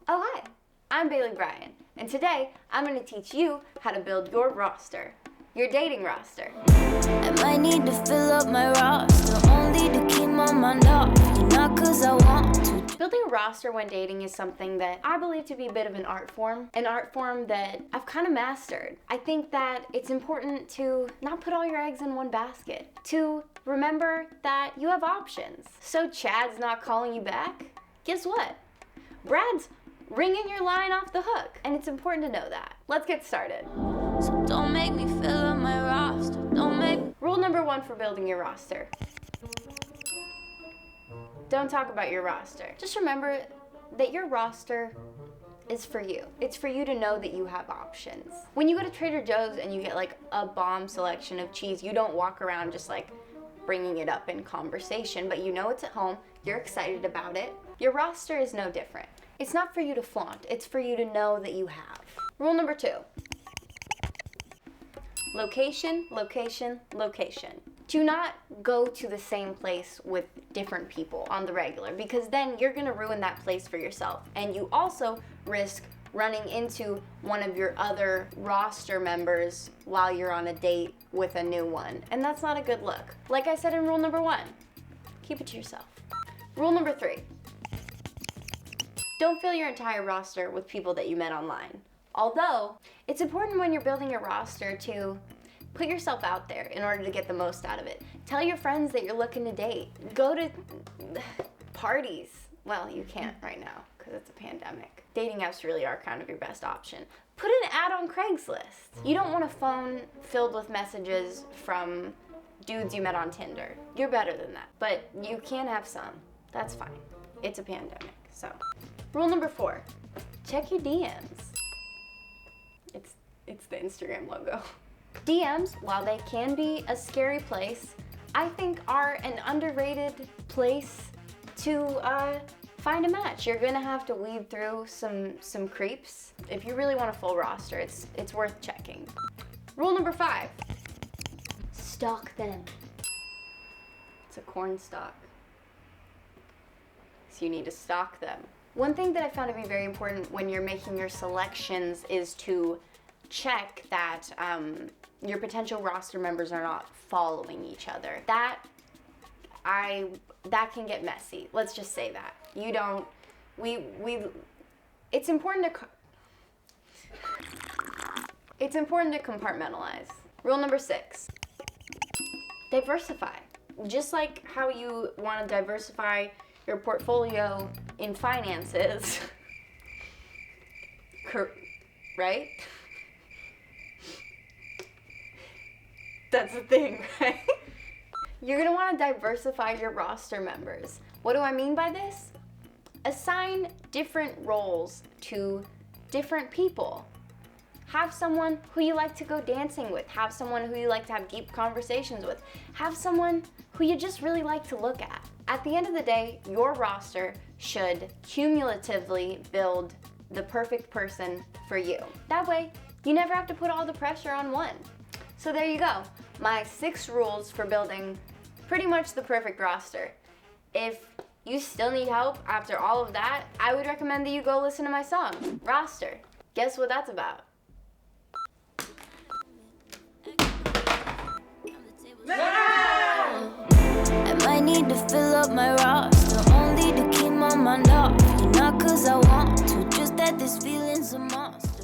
Oh hi, I'm Bryan, and today I'm going to teach you how to build your roster, your dating roster. I might need to fill up my roster, only to keep my mind off, not cause I want to. Building a roster when dating is something that I believe to be a bit of an art form that I've kind of mastered. I think that it's important to not put all your eggs in one basket, to remember that you have options. So Chad's not calling you back? Guess what? Brad's ringing your line off the hook, and it's important to know that. Let's get started. So don't make me fill up my roster, don't make me. Rule number 1 for building your roster. Don't talk about your roster. Just remember that your roster is for you. It's for you to know that you have options. When you go to Trader Joe's and you get like a bomb selection of cheese, you don't walk around just like bringing it up in conversation, but you know it's at home, you're excited about it. Your roster is no different. It's not for you to flaunt, it's for you to know that you have. Rule number 2. Location, location, location. Do not go to the same place with different people on the regular, because then you're gonna ruin that place for yourself. And you also risk running into one of your other roster members while you're on a date with a new one. And that's not a good look. Like I said in rule number 1, keep it to yourself. Rule number 3. Don't fill your entire roster with people that you met online. Although, it's important when you're building a roster to put yourself out there in order to get the most out of it. Tell your friends that you're looking to date. Go to parties. Well, you can't right now because it's a pandemic. Dating apps really are kind of your best option. Put an ad on Craigslist. You don't want a phone filled with messages from dudes you met on Tinder. You're better than that. But you can have some. That's fine. It's a pandemic, so. Rule number 4, check your DMs. It's the Instagram logo. DMs, while they can be a scary place, I think are an underrated place to find a match. You're gonna have to weed through some creeps. If you really want a full roster, it's worth checking. Rule number 5, stalk them. It's a corn stalk. So you need to stalk them. One thing that I found to be very important when you're making your selections is to check that your potential roster members are not following each other. That can get messy. Let's just say that. It's important to compartmentalize. Rule number 6, diversify. Just like how you want to diversify your portfolio in finances, right? That's the thing, right? You're gonna want to diversify your roster members. What do I mean by this? Assign different roles to different people. Have someone who you like to go dancing with. Have someone who you like to have deep conversations with. Have someone who you just really like to look at. At the end of the day, your roster should cumulatively build the perfect person for you. That way, you never have to put all the pressure on one. So there you go, my 6 rules for building pretty much the perfect roster. If you still need help after all of that, I would recommend that you go listen to my song, Roster. Guess what that's about? I might need to fill up my roster, only to keep my mind off, not cause I want to, just that this feeling's a monster.